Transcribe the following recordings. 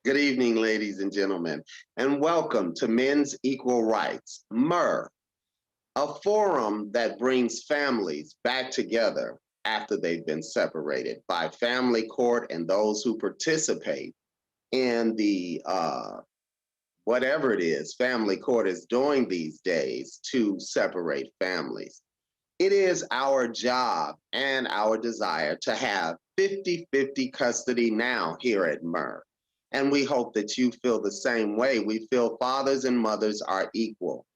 Good evening, ladies and gentlemen, and welcome to Men's Equal Rights, M.E.R, a forum that brings families back together after they've been separated by family court and those who participate in the whatever it is family court is doing these days to separate families. It is our job and our desire to have 50-50 custody now here at M.E.R. And we hope that you feel the same way. We feel fathers and mothers are equal.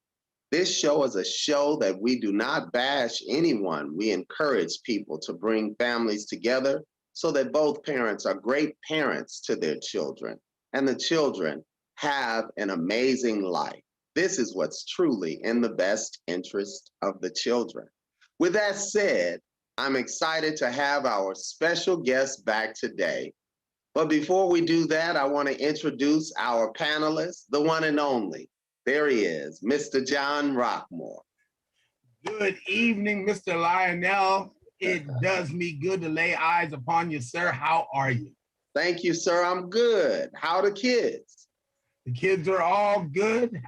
This show is a show that we do not bash anyone. We encourage people to bring families together so that both parents are great parents to their children and the children have an amazing life. This is what's truly in the best interest of the children. With that said, I'm excited to have our special guest back today. But before we do that, I want to introduce our panelist, the one and only. There he is, Mr. John Rockmore. Good evening, Mr. Lionel. It does me good to lay eyes upon you, sir. How are you? Thank you, sir. I'm good. How are the kids? The kids are all good.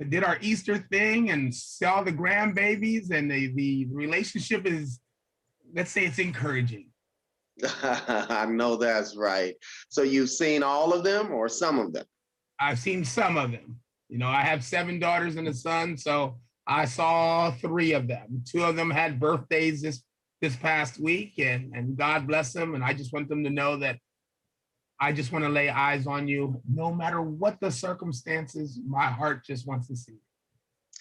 Did our Easter thing and saw the grandbabies, and the relationship is, let's say, it's encouraging. I know that's right. So you've seen all of them or some of them? I've seen some of them. You know, I have 7 daughters and a son, so I saw 3 of them. 2 of them had birthdays this past week, and God bless them. And I just want them to know that I just want to lay eyes on you. No matter what the circumstances, my heart just wants to see you.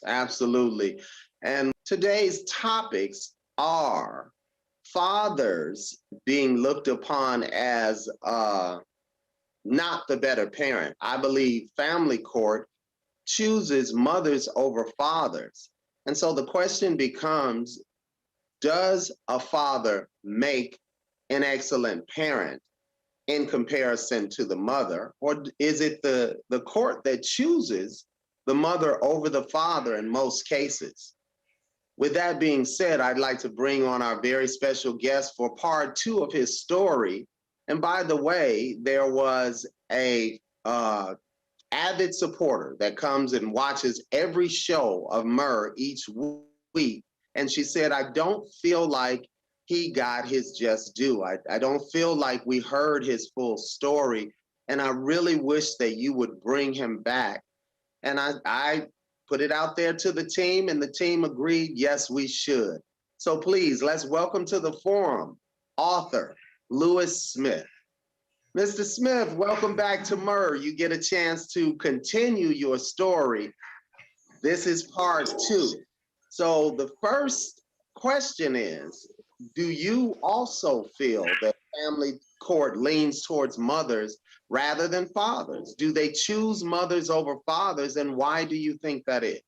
Absolutely. And today's topics are fathers being looked upon as not the better parent. I believe family court chooses mothers over fathers. And so the question becomes, does a father make an excellent parent in comparison to the mother? Or is it the court that chooses the mother over the father in most cases? With that being said, I'd like to bring on our very special guest for part 2 of his story. And by the way, there was a avid supporter that comes and watches every show of M.E.R each week. And she said, I don't feel like he got his just due. I don't feel like we heard his full story. And I really wish that you would bring him back. And I put it out there to the team, and the team agreed, yes, we should. So please, let's welcome to the forum, author Lewis Smith. Mr. Smith, welcome back to M.E.R. You get a chance to continue your story. This is part 2. So the first question is, do you also feel that family court leans towards mothers rather than fathers? Do they choose mothers over fathers, and why do you think that is?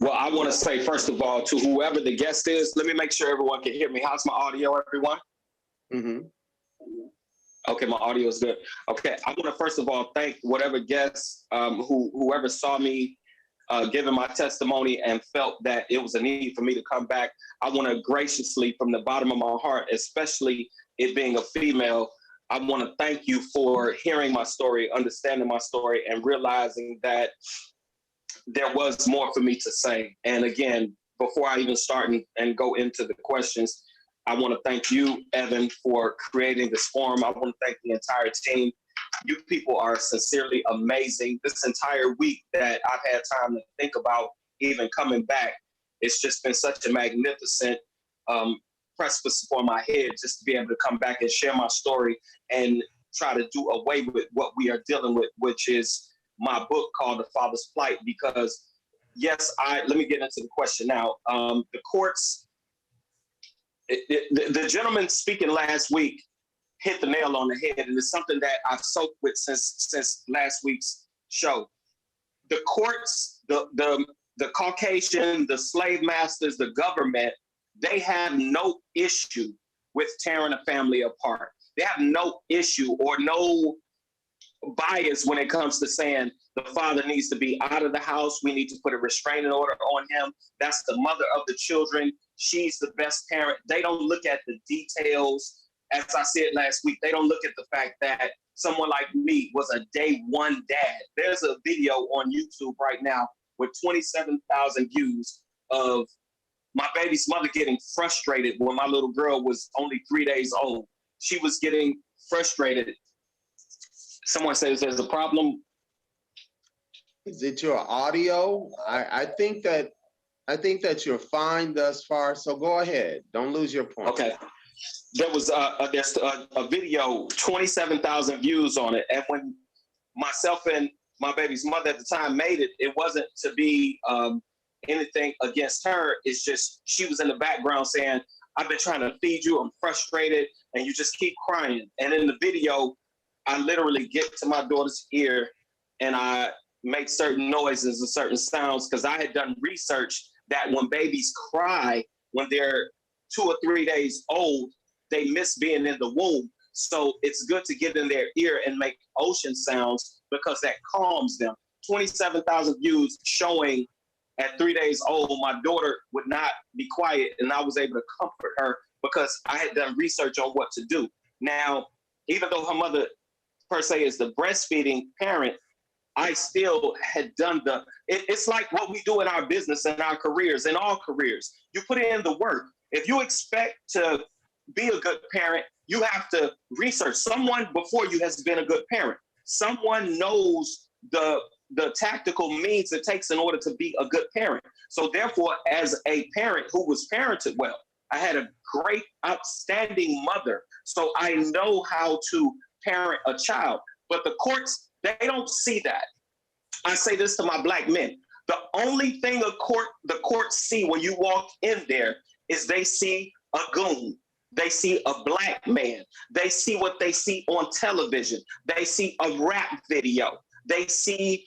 Well, I want to say, first of all, to whoever the guest is, let me make sure everyone can hear me. How's my audio, everyone? Mm-hmm. Okay, my audio is good. Okay, I want to first of all thank whatever guests, whoever saw me giving my testimony and felt that it was a need for me to come back. I want to graciously, from the bottom of my heart, especially it being a female, I want to thank you for hearing my story, understanding my story, and realizing that there was more for me to say. And again, before I even start and go into the questions, I want to thank you, Evan, for creating this forum. I want to thank the entire team. You people are sincerely amazing. This entire week that I've had time to think about even coming back, it's just been such a magnificent precipice for my head just to be able to come back and share my story and try to do away with what we are dealing with, which is my book called The Father's Plight. Because yes, let me get into the question now. The courts, the gentleman speaking last week, hit the nail on the head, and it's something that I've soaked with since last week's show. The courts, the Caucasian, the slave masters, the government, they have no issue with tearing a family apart. They have no issue or no bias when it comes to saying the father needs to be out of the house. We need to put a restraining order on him. That's the mother of the children. She's the best parent. They don't look at the details. As I said last week, they don't look at the fact that someone like me was a day one dad. There's a video on YouTube right now with 27,000 views of my baby's mother getting frustrated when my little girl was only 3 days old. She was getting frustrated. Someone says there's a problem. Is it your audio? I think that you're fine thus far. So go ahead. Don't lose your point. Okay. There was a video, 27,000 views on it. And when myself and my baby's mother at the time made it, it wasn't to be anything against her. It's just she was in the background saying, I've been trying to feed you. I'm frustrated. And you just keep crying. And in the video, I literally get to my daughter's ear and I make certain noises and certain sounds because I had done research that when babies cry, when they're 2 or 3 days old, they miss being in the womb. So it's good to get in their ear and make ocean sounds because that calms them. 27,000 views showing at 3 days old, my daughter would not be quiet, and I was able to comfort her because I had done research on what to do. Now, even though her mother per se is the breastfeeding parent, I still had done it's like what we do in our business and our careers, in all careers. You put in the work. If you expect to be a good parent, you have to research. Someone before you has been a good parent. Someone knows the tactical means it takes in order to be a good parent. So therefore, as a parent who was parented well, I had a great, outstanding mother. So I know how to parent a child. But the courts, they don't see that. I say this to my black men. The only thing the courts see when you walk in there is they see a goon. They see a black man. They see what they see on television. They see a rap video. They see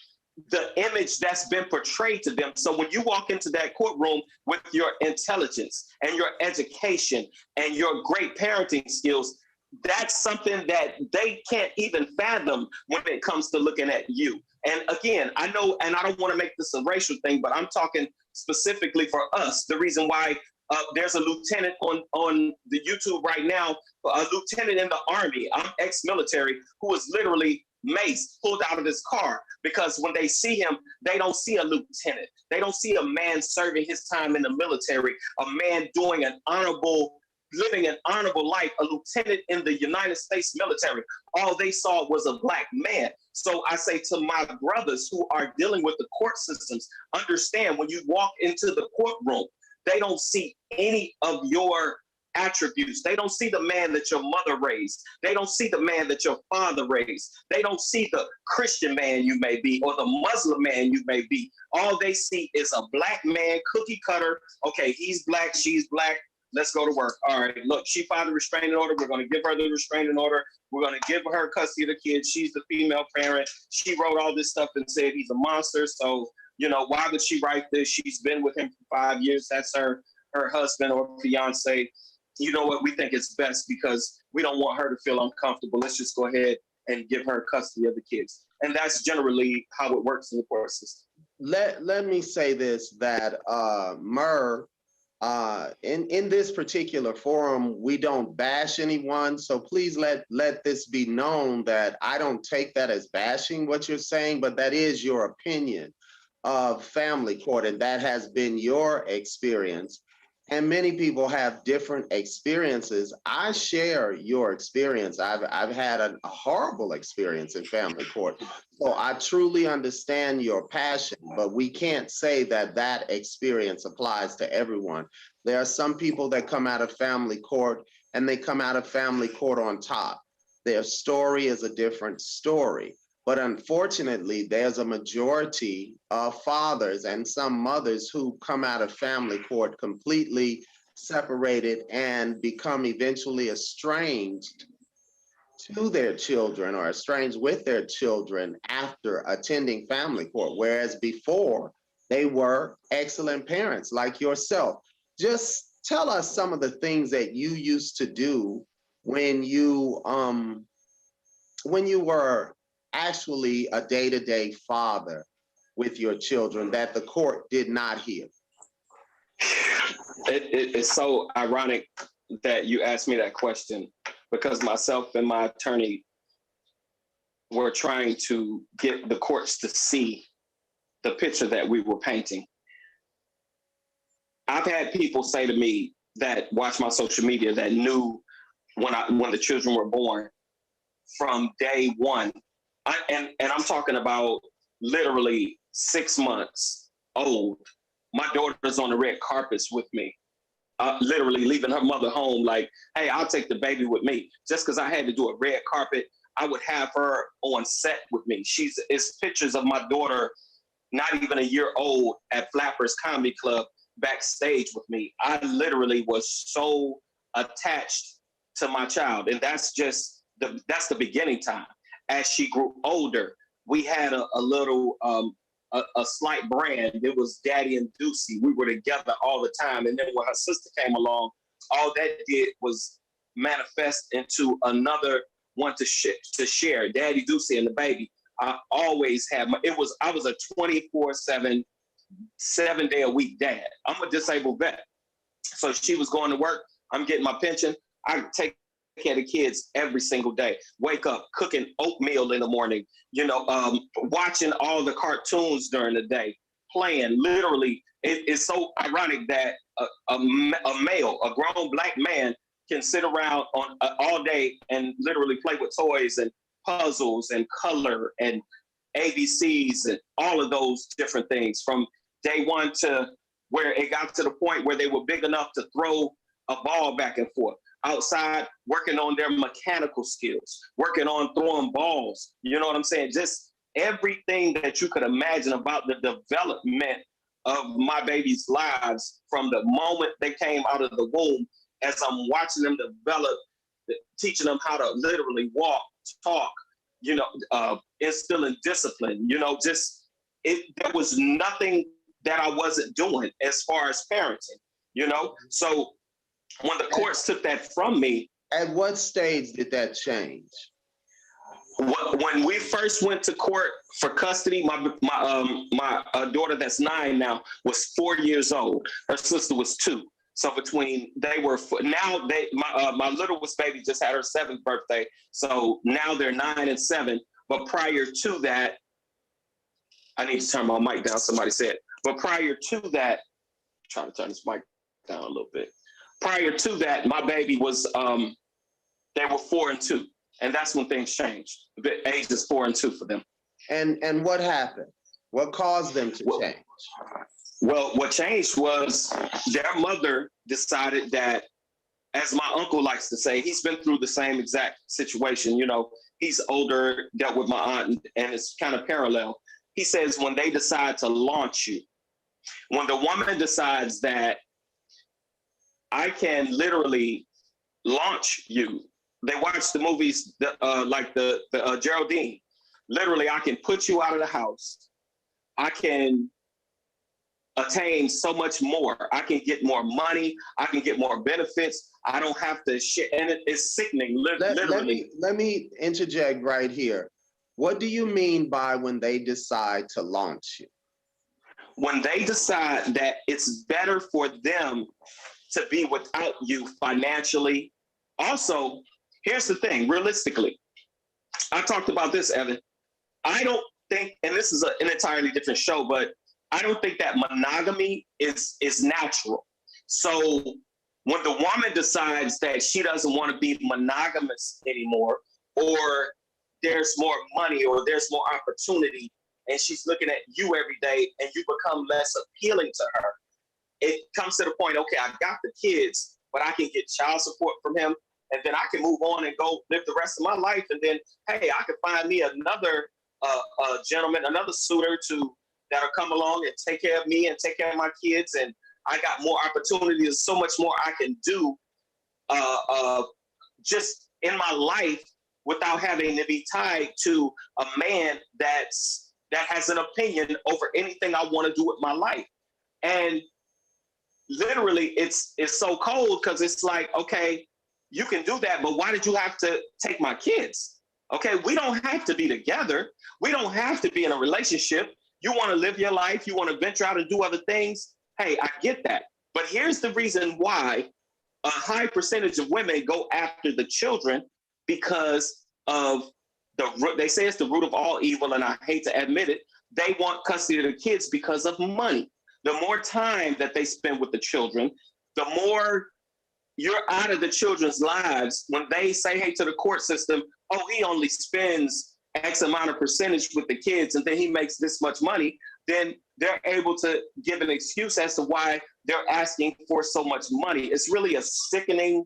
the image that's been portrayed to them. So when you walk into that courtroom with your intelligence and your education and your great parenting skills, that's something that they can't even fathom when it comes to looking at you. And again, I know, and I don't want to make this a racial thing, but I'm talking specifically for us. The reason why there's a lieutenant on the YouTube right now, a lieutenant in the Army, I'm ex-military, who was literally maced, pulled out of his car, because when they see him, they don't see a lieutenant. They don't see a man serving his time in the military, a man doing living an honorable life, a lieutenant in the United States military. All they saw was a black man. So I say to my brothers who are dealing with the court systems, understand when you walk into the courtroom, they don't see any of your attributes. They don't see the man that your mother raised. They don't see the man that your father raised. They don't see the Christian man you may be or the Muslim man you may be. All they see is a black man, cookie cutter. Okay, he's black, she's black. Let's go to work. All right, look, she filed a restraining order. We're going to give her the restraining order. We're going to give her custody of the kids. She's the female parent. She wrote all this stuff and said he's a monster. So, why would she write this? She's been with him for 5 years. That's her husband or fiance. You know what? We think it's best because we don't want her to feel uncomfortable. Let's just go ahead and give her custody of the kids. And that's generally how it works in the court system. Let me say this, that M.E.R, in this particular forum, we don't bash anyone. So please let this be known that I don't take that as bashing what you're saying, but that is your opinion of family court, and that has been your experience. And many people have different experiences. I share your experience. I've had a horrible experience in family court. So I truly understand your passion, but we can't say that experience applies to everyone. There are some people that come out of family court and they come out of family court on top. Their story is a different story. But unfortunately, there's a majority of fathers and some mothers who come out of family court completely separated and become eventually estranged to their children or estranged with their children after attending family court, whereas before they were excellent parents like yourself. Just tell us some of the things that you used to do when you were actually a day-to-day father with your children that the court did not hear. It's so ironic that you asked me that question, because myself and my attorney were trying to get the courts to see the picture that we were painting. I've had people say to me that watch my social media that knew when the children were born from day one. And I'm talking about literally 6 months old. My daughter's on the red carpets with me, literally leaving her mother home like, hey, I'll take the baby with me. Just because I had to do a red carpet, I would have her on set with me. It's pictures of my daughter, not even a year old, at Flappers Comedy Club backstage with me. I literally was so attached to my child. And that's the beginning time. As she grew older, we had a little, a slight brand. It was Daddy and Deucey. We were together all the time. And then when her sister came along, all that did was manifest into another one to share, Daddy, Deucey, and the baby. I always had I was a 24/7, 7-day-a-week dad. I'm a disabled vet. So she was going to work. I'm getting my pension. I take care of the kids every single day. Wake up, cooking oatmeal in the morning, watching all the cartoons during the day, playing. Literally, it's so ironic that a male, a grown black man, can sit around all day and literally play with toys and puzzles and color and ABCs and all of those different things from day one to where it got to the point where they were big enough to throw a ball back and forth. Outside, working on their mechanical skills, working on throwing balls. You know what I'm saying? Just everything that you could imagine about the development of my baby's lives from the moment they came out of the womb, as I'm watching them develop, teaching them how to literally walk, talk, instilling discipline, there was nothing that I wasn't doing as far as parenting, So when the courts took that from me. At what stage did that change? When we first went to court for custody, my daughter that's 9 now was 4 years old. Her sister was 2. So my littlest baby just had her 7th birthday. So now they're 9 and 7. But prior to that, I need to turn my mic down. Somebody said, but prior to that, I'm trying to turn this mic down a little bit. Prior to that, my baby was, they were 4 and 2. And that's when things changed. The age is 4 and 2 for them. And what happened? What caused them to change? Well, what changed was their mother decided that, as my uncle likes to say, he's been through the same exact situation. He's older, dealt with my aunt, and it's kind of parallel. He says when they decide to launch you, when the woman decides that I can literally launch you, they watch the movies like the Geraldine. Literally, I can put you out of the house. I can attain so much more. I can get more money. I can get more benefits. I don't have to shit. And it's sickening, literally. Let me interject right here. What do you mean by when they decide to launch you? When they decide that it's better for them to be without you financially. Also, here's the thing, realistically, I talked about this, Evan. I don't think, and this is an entirely different show, but I don't think that monogamy is natural. So when the woman decides that she doesn't want to be monogamous anymore, or there's more money or there's more opportunity, and she's looking at you every day and you become less appealing to her, it comes to the point, okay, I got the kids, but I can get child support from him, and then I can move on and go live the rest of my life. And then, hey, I can find me another gentleman, another suitor that'll come along and take care of me and take care of my kids. And I got more opportunities, so much more I can do just in my life without having to be tied to a man that has an opinion over anything I want to do with my life. And literally, it's so cold because it's like, okay, you can do that, but why did you have to take my kids? Okay, we don't have to be together. We don't have to be in a relationship. You want to live your life. You want to venture out and do other things. Hey, I get that. But here's the reason why a high percentage of women go after the children, because of they say it's the root of all evil, and I hate to admit it. They want custody of the kids because of money. The more time that they spend with the children, the more you're out of the children's lives. When they say, hey, to the court system, oh, he only spends X amount of percentage with the kids and then he makes this much money, then they're able to give an excuse as to why they're asking for so much money. It's really it's sick, in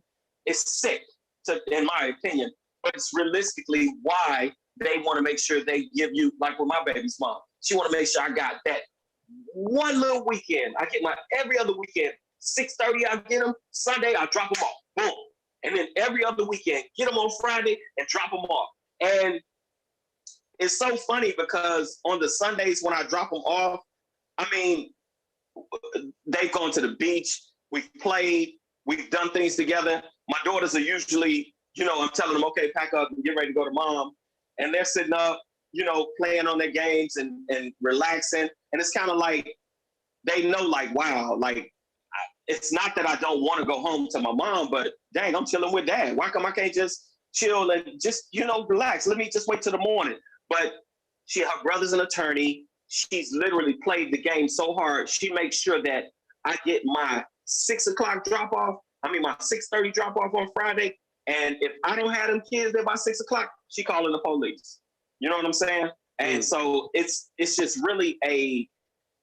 my opinion, but it's realistically why they want to make sure they give you, like with my baby's mom, she want to make sure I got that one little weekend. I get my every other weekend, 6:30 I get them, Sunday I drop them off, boom. And then every other weekend, get them on Friday and drop them off. And it's so funny because on the Sundays when I drop them off, I mean, they've gone to the beach, we've played, we've done things together. My daughters are usually, I'm telling them, okay, pack up and get ready to go to mom. And they're sitting up, playing on their games and relaxing. And it's kind of like, they know, like, wow, like, it's not that I don't want to go home to my mom, but dang, I'm chilling with dad. Why come I can't just chill and just, relax? Let me just wait till the morning. But her brother's an attorney. She's literally played the game so hard. She makes sure that I get my 6 o'clock drop off. My 6:30 drop off on Friday. And if I don't have them kids there by 6 o'clock, she calling the police. You know what I'm saying? And so it's just really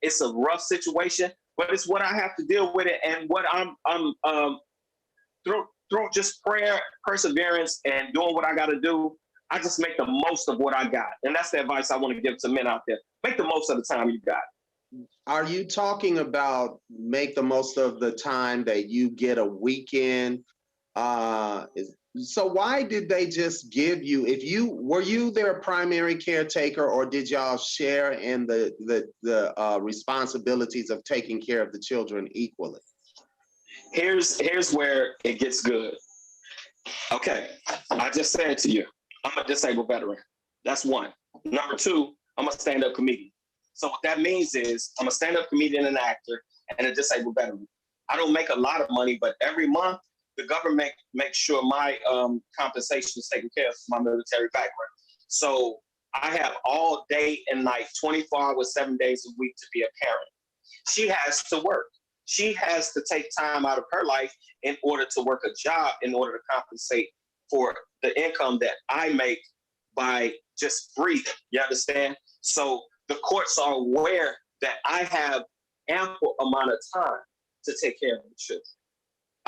it's a rough situation, but it's what I have to deal with it. And what I'm through just prayer, perseverance, and doing what I got to do, I just make the most of what I got. And that's the advice I want to give to men out there. Make the most of the time you got. Are you talking about make the most of the time that you get a weekend? So why did they just give you, were you their primary caretaker, or did y'all share in the responsibilities of taking care of the children equally? Here's where it gets good. Okay, I just said to you, I'm a disabled veteran. That's one. Number two, I'm a stand-up comedian. So what that means is I'm a stand-up comedian and actor and a disabled veteran. I don't make a lot of money, but every month the government makes sure my compensation is taken care of for my military background. So I have all day and night, 24 hours, 7 days a week to be a parent. She has to work. She has to take time out of her life in order to work a job in order to compensate for the income that I make by just breathing. You understand? So the courts are aware that I have ample amount of time to take care of the children.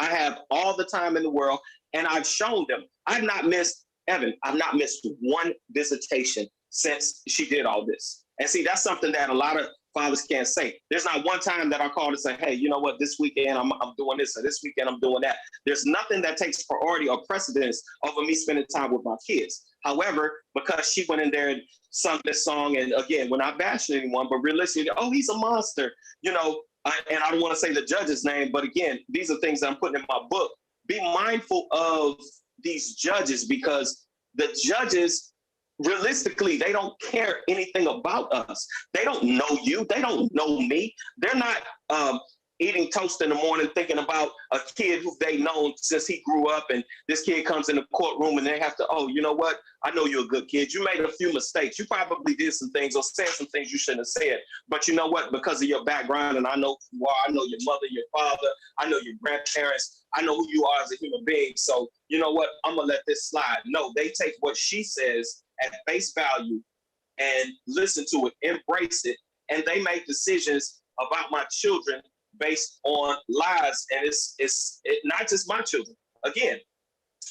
I have all the time in the world, and I've shown them. I've not missed one visitation since she did all this. And see, that's something that a lot of fathers can't say. There's not one time that I call and say, hey, you know what, this weekend I'm doing this, or this weekend I'm doing that. There's nothing that takes priority or precedence over me spending time with my kids. However, because she went in there and sung this song, and again, we're not bashing anyone, but realistically, oh, he's a monster, and I don't want to say the judge's name, but again, these are things that I'm putting in my book. Be mindful of these judges, because the judges, realistically, they don't care anything about us. They don't know you. They don't know me. They're not eating toast in the morning thinking about a kid who they've known since he grew up, and this kid comes in the courtroom and they have to, oh, you know what? I know you're a good kid. You made a few mistakes. You probably did some things or said some things you shouldn't have said. But you know what? Because of your background, and I know who you are, I know your mother, your father, I know your grandparents, I know who you are as a human being. So you know what? I'm going to let this slide. No, they take what she says at face value and listen to it, embrace it, and they make decisions about my children based on lies. And it's not just my children. Again,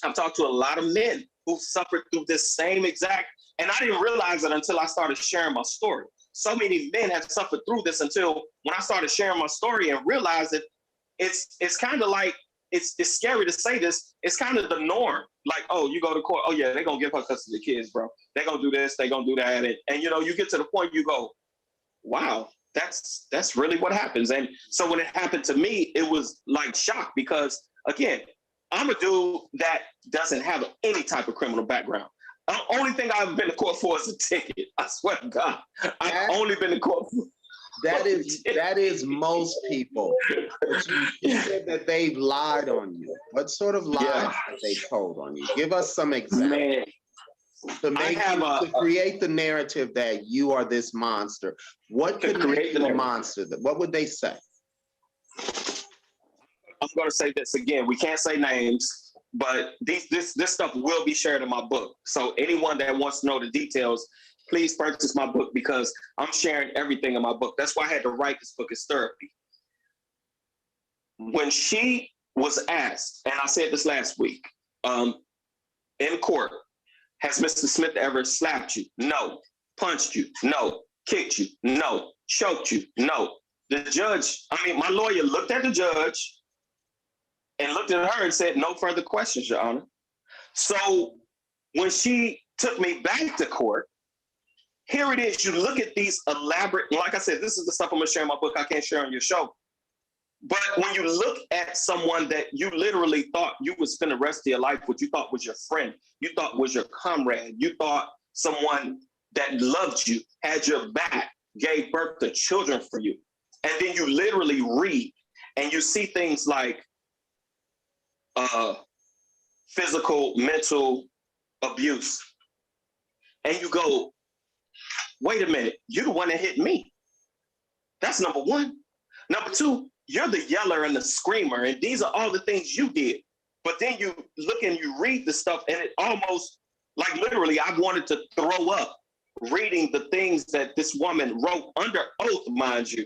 I've talked to a lot of men who suffered through this same exact, and I didn't realize it until I started sharing my story. So many men have suffered through this until when I started sharing my story and realized that it's kind of like it's scary to say this. It's kind of the norm. Like, oh, you go to court. Oh yeah, they're gonna give her custody of the kids, bro. They're gonna do this. They're gonna do that. And you know, you get to the point you go, wow, that's really what happens. And so when it happened to me, it was like shock because again, I'm a dude that doesn't have any type of criminal background. The only thing I've been to court for is a ticket. I swear to God, I've only been to court for. That is most people. You said that they've lied on you. What sort of lies have they told on you? Give us some examples. To create the narrative that you are this monster. What could make you a monster? What would they say? I'm going to say this again. We can't say names, but this stuff will be shared in my book. So anyone that wants to know the details, please purchase my book because I'm sharing everything in my book. That's why I had to write this book as therapy. When she was asked, and I said this last week, in court, has Mr. Smith ever slapped you? No. Punched you? No. Kicked you? No. Choked you? No. The judge, my lawyer looked at the judge and looked at her and said, no further questions, Your Honor. So when she took me back to court, here it is. You look at these elaborate, like I said, this is the stuff I'm going to share in my book. I can't share on your show. But when you look at someone that you literally thought you would spend the rest of your life with, you thought was your friend, you thought was your comrade, you thought someone that loved you, had your back, gave birth to children for you. And then you literally read and you see things like physical, mental abuse. And you go, wait a minute, you're the one that hit me. That's number one. Number two, you're the yeller and the screamer, and these are all the things you did. But then you look and you read the stuff, and it almost, like literally, I wanted to throw up reading the things that this woman wrote under oath, mind you.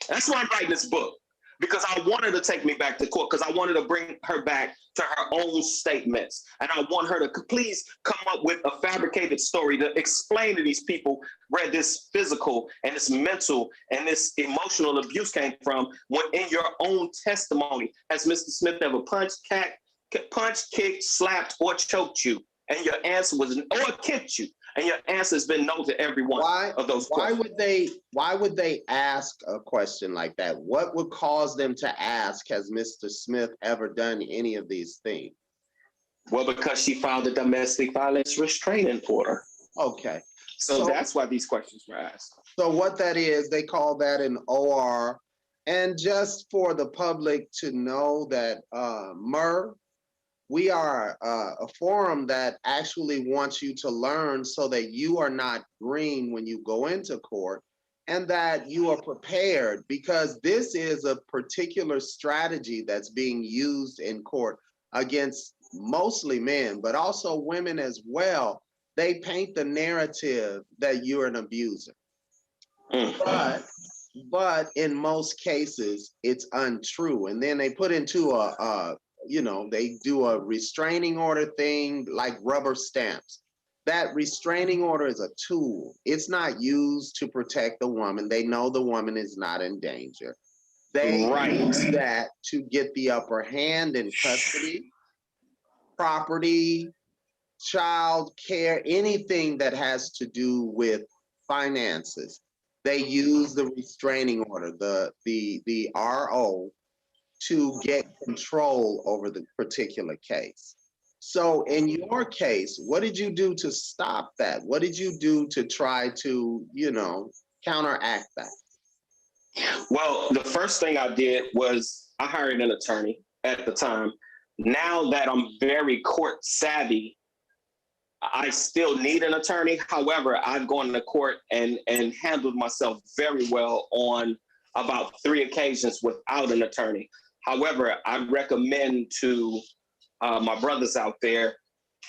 That's why I'm writing this book, because I wanted to take me back to court, because I wanted to bring her back to her own statements. And I want her to please come up with a fabricated story to explain to these people where this physical and this mental and this emotional abuse came from, when in your own testimony, has Mr. Smith ever punched, kicked, slapped, or choked you? And your answer was, or kicked you. And your answer has been no to every one of those questions. Why would they ask a question like that? What would cause them to ask, has Mr. Smith ever done any of these things? Well, because she filed a domestic violence restraining order. Okay. So that's why these questions were asked. So what that is, they call that an OR. And just for the public to know that M.E.R, we are a forum that actually wants you to learn so that you are not green when you go into court, and that you are prepared, because this is a particular strategy that's being used in court against mostly men, but also women as well. They paint the narrative that you're an abuser. But in most cases, it's untrue. And then they put into they do a restraining order thing like rubber stamps. That restraining order is a tool. It's not used to protect the woman. They know the woman is not in danger. They use that to get the upper hand in custody, property, child care, anything that has to do with finances. They use the restraining order, the RO, to get control over the particular case. So in your case, what did you do to stop that? What did you do to try to, counteract that? Well, the first thing I did was I hired an attorney at the time. Now that I'm very court savvy, I still need an attorney. However, I've gone to court and handled myself very well on about 3 occasions without an attorney. However, I recommend to my brothers out there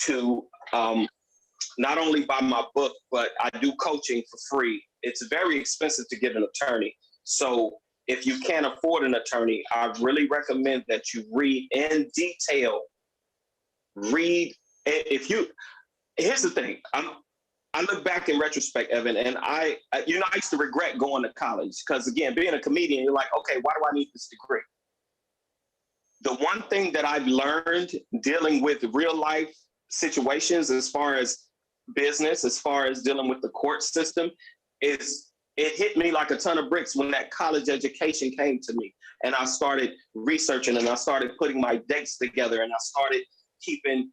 to not only buy my book, but I do coaching for free. It's very expensive to get an attorney. So if you can't afford an attorney, I really recommend that you read in detail. Here's the thing. I look back in retrospect, Evan, and I used to regret going to college because, again, being a comedian, you're like, okay, why do I need this degree? the one thing that I've learned dealing with real life situations, as far as business, as far as dealing with the court system, is it hit me like a ton of bricks when that college education came to me, and I started researching, and I started putting my dates together, and I started keeping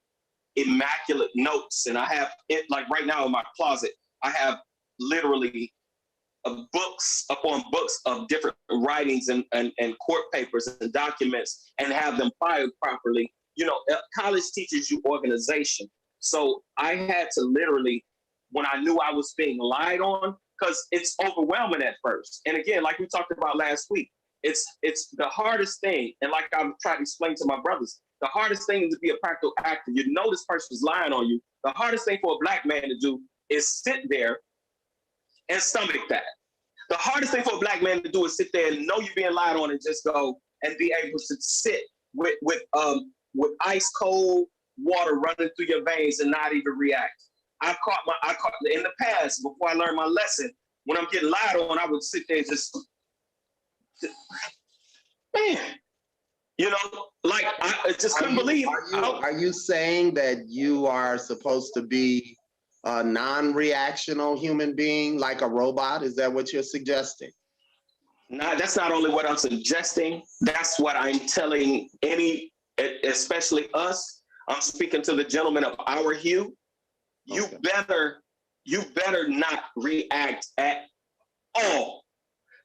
immaculate notes. And I have it, like right now in my closet, I have literally books upon books of different writings and court papers and documents, and have them filed properly. You know, college teaches you organization. So I had to literally, when I knew I was being lied on, because it's overwhelming at first. And again, like we talked about last week, it's the hardest thing. And like I'm trying to explain to my brothers, the hardest thing is to be a practical actor. You know this person's lying on you. The hardest thing for a Black man to do is sit there and stomach that. The hardest thing for a Black man to do is sit there and know you're being lied on and just go and be able to sit with ice cold water running through your veins and not even react. I caught in the past, before I learned my lesson, when I'm getting lied on, I would sit there and just man, you know, like I just couldn't believe. Are you saying that you are supposed to be a non-reactional human being, like a robot? Is that what you're suggesting? No, that's not only what I'm suggesting. That's what I'm telling especially us. I'm speaking to the gentlemen of our hue. You better not react at all.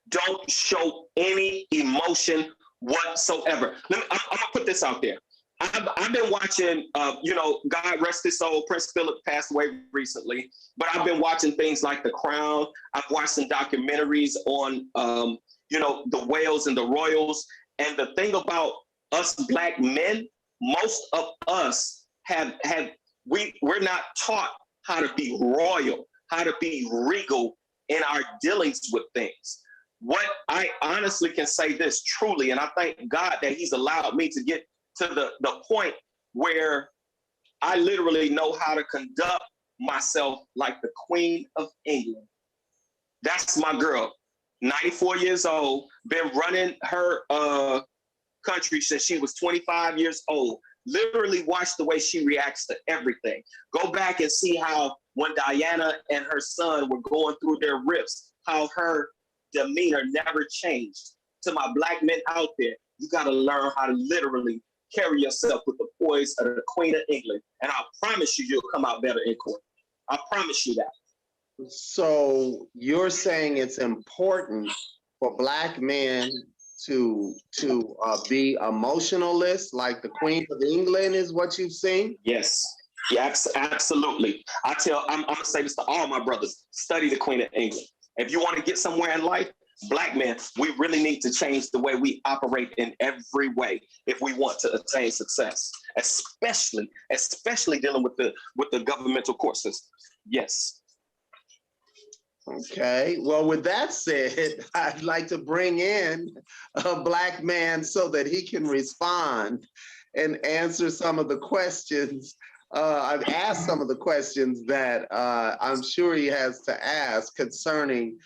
Don't show any emotion whatsoever. I'm gonna put this out there. I've been watching, God rest his soul, Prince Philip passed away recently, but I've been watching things like The Crown. I've watched some documentaries on, the whales and the royals. And the thing about us Black men, most of us we're not taught how to be royal, how to be regal in our dealings with things. What I honestly can say this truly, and I thank God that he's allowed me to get to the point where I literally know how to conduct myself like the Queen of England. That's my girl, 94 years old, been running her country since she was 25 years old. Literally watch the way she reacts to everything. Go back and see how when Diana and her son were going through their rifts, how her demeanor never changed. To my Black men out there, you got to learn how to literally carry yourself with the poise of the Queen of England. And I promise you'll come out better in court. I promise you that. So you're saying it's important for Black men to be emotionalist, like the Queen of England is what you've seen? Yes, absolutely. I'm gonna say this to all my brothers: study the Queen of England. If you want to get somewhere in life, Black men, we really need to change the way we operate in every way if we want to attain success, especially dealing with the governmental court system. Yes. Okay, well, with that said, I'd like to bring in a Black man so that he can respond and answer some of the questions. I've asked some of the questions that I'm sure he has to ask concerning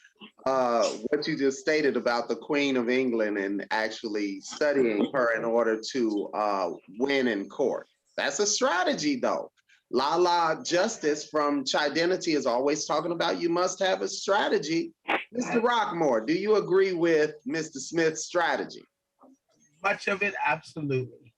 what you just stated about the Queen of England and actually studying her in order to win in court. That's a strategy, though. Lala Justice from Chidenity is always talking about you must have a strategy. Mr. Rockmore, do you agree with Mr. Smith's strategy? Much of it, absolutely.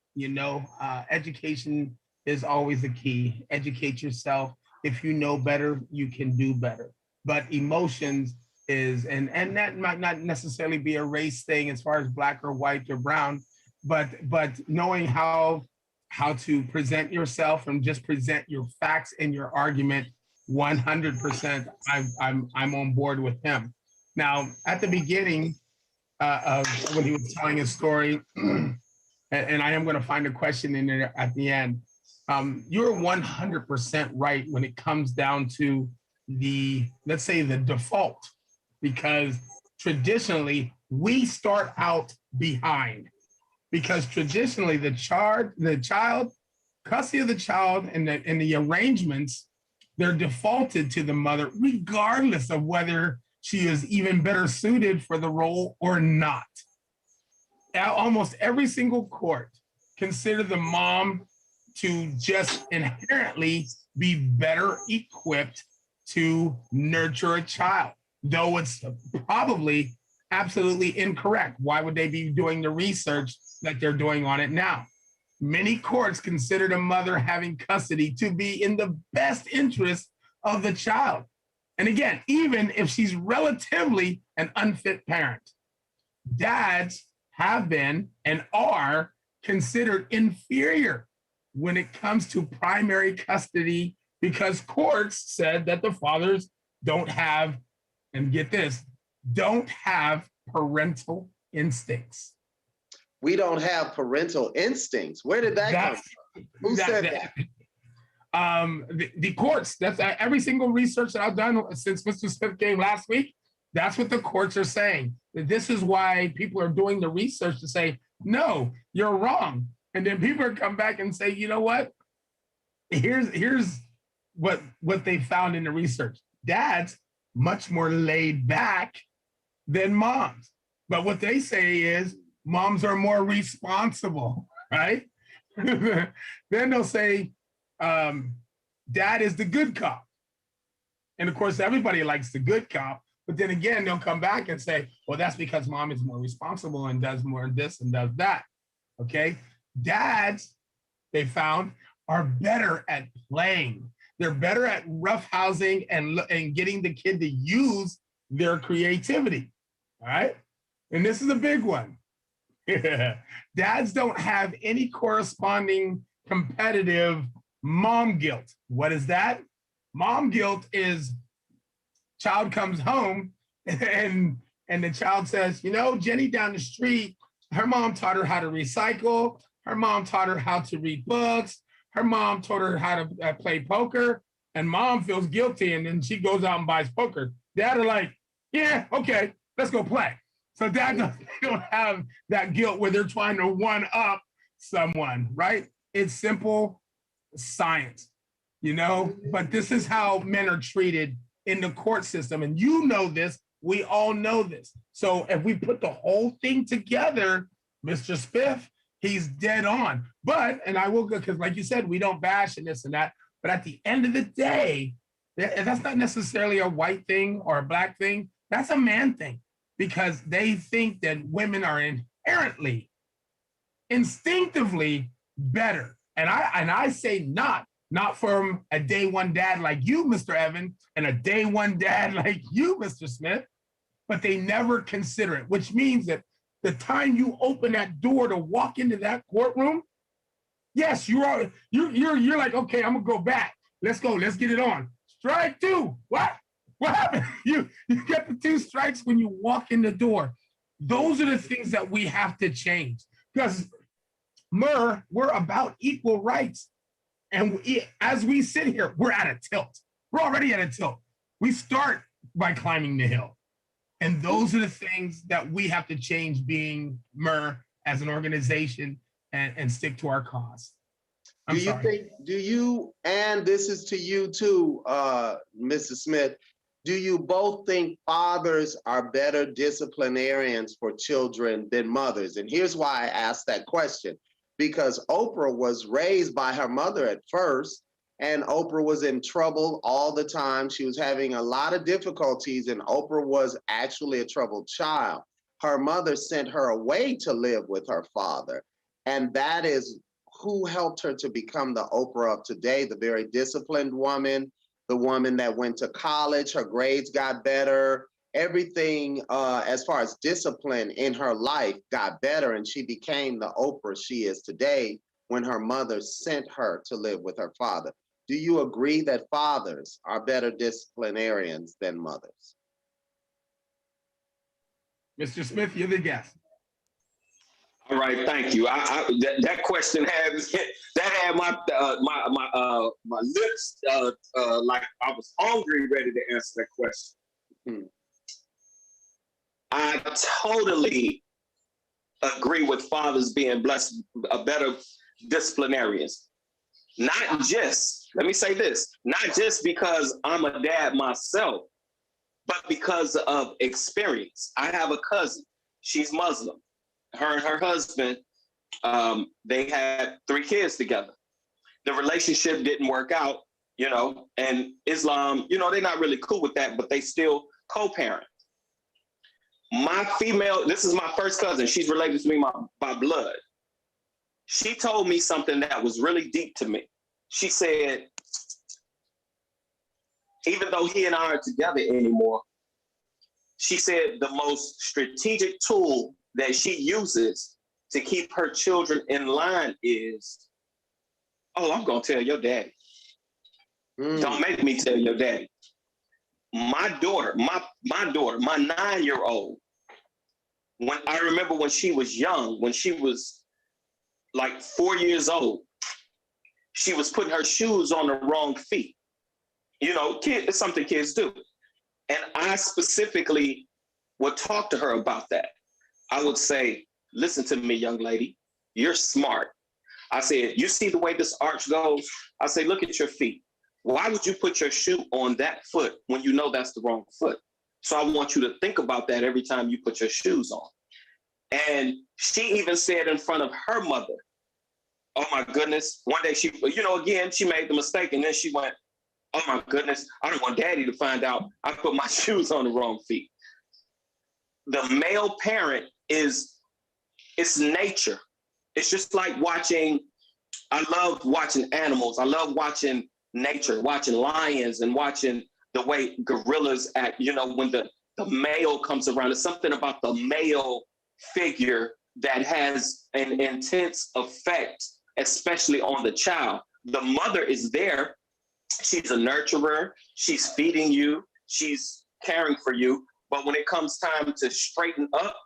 Education is always the key. Educate yourself. If you know better, you can do better. But emotions is, and that might not necessarily be a race thing as far as Black or white or brown, but knowing how to present yourself and just present your facts and your argument 100%, I'm on board with him. Now, at the beginning of when he was telling his story, and I am going to find a question in there at the end, you're 100% right when it comes down to let's say the default, because traditionally we start out behind. Because traditionally, the child, custody of the child and the arrangements, they're defaulted to the mother, regardless of whether she is even better suited for the role or not. Almost every single court consider the mom to just inherently be better equipped to nurture a child, though it's probably absolutely incorrect. Why would they be doing the research that they're doing on it now? Many courts consider the mother having custody to be in the best interest of the child. And again, even if she's relatively an unfit parent, dads have been and are considered inferior when it comes to primary custody because courts said that the fathers don't have, and get this, don't have parental instincts. We don't have parental instincts. Where did that come from? Who said that? The courts, that's every single research that I've done since Mr. Smith came last week, that's what the courts are saying. This is why people are doing the research to say, no, you're wrong. And then people come back and say, you know what? Here's what they found in the research. Dads much more laid back than moms. But what they say is moms are more responsible, right? Then they'll say, dad is the good cop. And of course, everybody likes the good cop. But then again, they'll come back and say, well, that's because mom is more responsible and does more of this and does that. Okay. Dads, they found, are better at playing. They're better at roughhousing and getting the kid to use their creativity. All right. And this is a big one. Dads don't have any corresponding competitive mom guilt. What is that? Mom guilt is child comes home and the child says, you know, Jenny down the street, her mom taught her how to recycle. Her mom taught her how to read books. Her mom taught her how to play poker, and mom feels guilty. And then she goes out and buys poker. Dad are like, yeah, okay, let's go play. So dad don't have that guilt where they're trying to one up someone, right? It's simple science, you know, but this is how men are treated in the court system. And you know this, we all know this. So if we put the whole thing together, Mr. Smith, he's dead on. But, and I will go, because like you said, we don't bash and this and that, but at the end of the day, that's not necessarily a white thing or a black thing. That's a man thing, because they think that women are inherently, instinctively better. And I say not from a day one dad like you, Mr. Evan, and a day one dad like you, Mr. Smith, but they never consider it, which means that the time you open that door to walk into that courtroom, yes, you're like, okay, I'm gonna go back. Let's go, let's get it on. Strike two. What happened? You get the 2 strikes when you walk in the door. Those are the things that we have to change, because M.E.R, we're about equal rights. And as we sit here, we're at a tilt. We're already at a tilt. We start by climbing the hill. And those are the things that we have to change, being M.E.R as an organization, and stick to our cause. And this is to you too, Mrs. Smith, do you both think fathers are better disciplinarians for children than mothers? And here's why I asked that question. Because Oprah was raised by her mother at first, and Oprah was in trouble all the time. She was having a lot of difficulties, and Oprah was actually a troubled child. Her mother sent her away to live with her father, and that is who helped her to become the Oprah of today, the very disciplined woman, the woman that went to college, her grades got better, everything as far as discipline in her life got better, and she became the Oprah she is today when her mother sent her to live with her father. Do you agree that fathers are better disciplinarians than mothers? Mr. Smith, you're the guest. All right, thank you. That question had my lips like I was hungry, ready to answer that question. Mm-hmm. I totally agree with fathers being blessed, better disciplinarians. Not just, let me say this, not just because I'm a dad myself, but because of experience. I have a cousin, she's Muslim. Her and her husband They had 3 kids together. The relationship didn't work out, and Islam, they're not really cool with that, but they still co-parent. My female, this is my first cousin. She's related to me by blood. She told me something that was really deep to me. She said, even though he and I aren't together anymore, she said the most strategic tool that she uses to keep her children in line is, oh, I'm going to tell your daddy. Don't make me tell your daddy. My daughter, my 9-year-old, when I remember when she was young, when she was like 4 years old, she was putting her shoes on the wrong feet. It's something kids do. And I specifically would talk to her about that. I would say, listen to me, young lady, you're smart. I said, you see the way this arch goes? I say, look at your feet. Why would you put your shoe on that foot when you know that's the wrong foot? So I want you to think about that every time you put your shoes on. And she even said in front of her mother, oh my goodness, one day she, again, she made the mistake and then she went, oh my goodness, I don't want daddy to find out I put my shoes on the wrong feet. The male parent it's nature. It's just like I love watching animals. I love watching nature, watching lions and watching the way gorillas act, when the male comes around. There's something about the male figure that has an intense effect, especially on the child. The mother is there. She's a nurturer. She's feeding you. She's caring for you. But when it comes time to straighten up,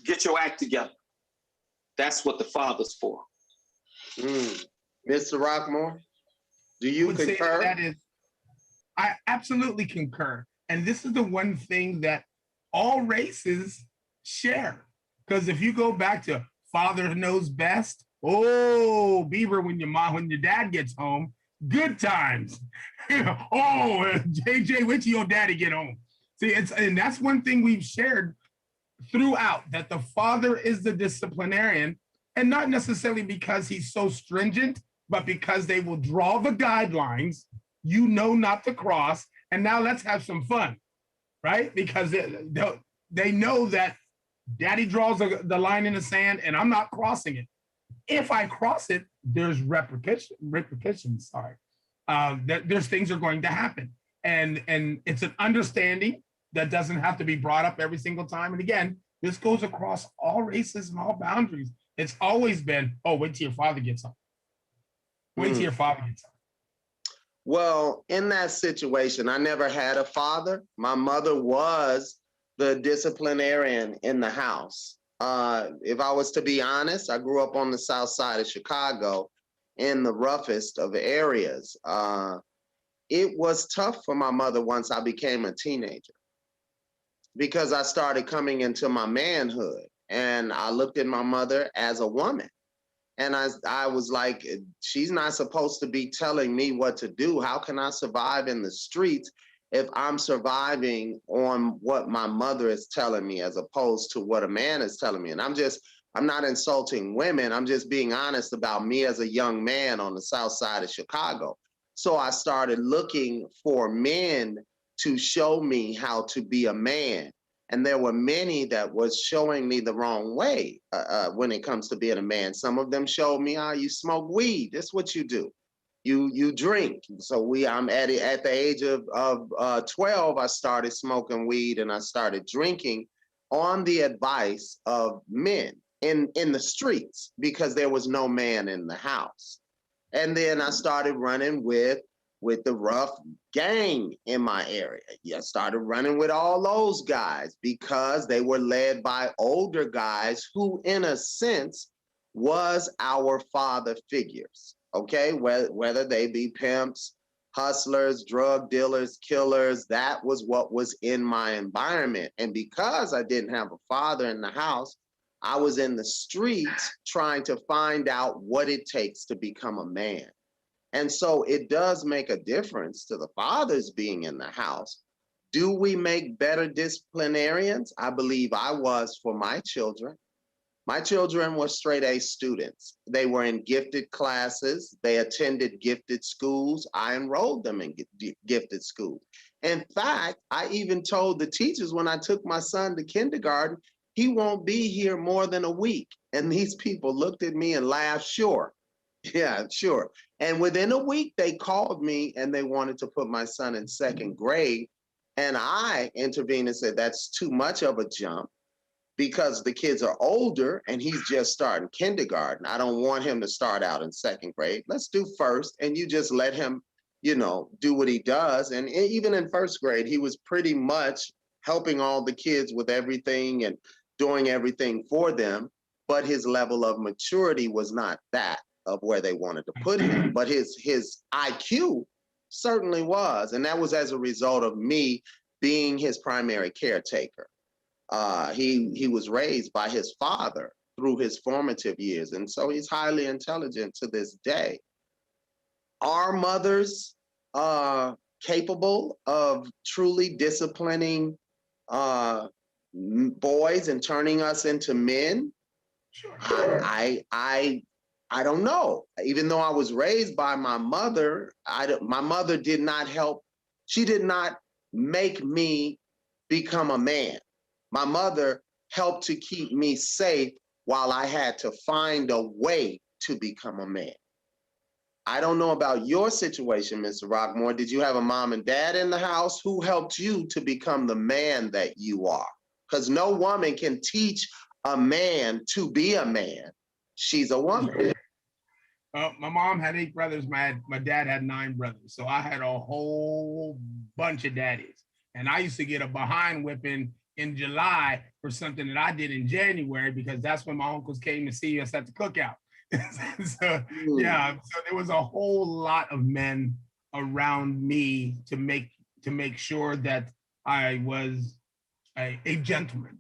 get your act together. That's what the father's for. Mr. Rockmore, do you concur? I absolutely concur. And this is the one thing that all races share. Because if you go back to father knows best, oh, Beaver, when your dad gets home, good times. Oh, JJ, wait till your daddy get home. See, and that's one thing we've shared throughout, that the father is the disciplinarian, and not necessarily because he's so stringent, but because they will draw the guidelines, not to cross, and now let's have some fun, right? Because they know that daddy draws the line in the sand and I'm not crossing it. If I cross it, there's repercussions. There's things are going to happen. And it's an understanding that doesn't have to be brought up every single time. And again, this goes across all races and all boundaries. It's always been, oh, wait till your father gets home. Wait till your father gets home. Well, in that situation, I never had a father. My mother was the disciplinarian in the house. If I was to be honest, I grew up on the south side of Chicago in the roughest of areas. It was tough for my mother once I became a teenager because I started coming into my manhood and I looked at my mother as a woman. And I was like, she's not supposed to be telling me what to do. How can I survive in the streets if I'm surviving on what my mother is telling me as opposed to what a man is telling me? And I'm not insulting women. I'm just being honest about me as a young man on the south side of Chicago. So I started looking for men to show me how to be a man. And there were many that was showing me the wrong way when it comes to being a man. Some of them showed me how you smoke weed. That's what you do. You drink. So I'm at the age of 12, I started smoking weed and I started drinking on the advice of men in the streets because there was no man in the house. And then I started running with the rough gang in my area. I started running with all those guys because they were led by older guys who, in a sense, was our father figures, okay? Whether they be pimps, hustlers, drug dealers, killers, that was what was in my environment. And because I didn't have a father in the house, I was in the streets trying to find out what it takes to become a man. And so it does make a difference to the fathers being in the house. Do we make better disciplinarians? I believe I was for my children. My children were straight A students. They were in gifted classes. They attended gifted schools. I enrolled them in gifted schools. In fact, I even told the teachers when I took my son to kindergarten, he won't be here more than a week. And these people looked at me and laughed, sure. Yeah, sure. And within a week, they called me and they wanted to put my son in second grade. And I intervened and said, that's too much of a jump because the kids are older and he's just starting kindergarten. I don't want him to start out in second grade. Let's do first. And you just let him, do what he does. And even in first grade, he was pretty much helping all the kids with everything and doing everything for them. But his level of maturity was not that of where they wanted to put him. But his IQ certainly was. And that was as a result of me being his primary caretaker. He was raised by his father through his formative years. And so he's highly intelligent to this day. Are mothers capable of truly disciplining boys and turning us into men? Sure. I don't know. Even though I was raised by my mother, my mother did not help. She did not make me become a man. My mother helped to keep me safe while I had to find a way to become a man. I don't know about your situation, Mr. Rockmore. Did you have a mom and dad in the house? Who helped you to become the man that you are? Because no woman can teach a man to be a man. She's a woman. My mom had 8 brothers. My dad had 9 brothers. So I had a whole bunch of daddies. And I used to get a behind whipping in July for something that I did in January because that's when my uncles came to see us at the cookout. So there was a whole lot of men around me to make sure that I was a gentleman.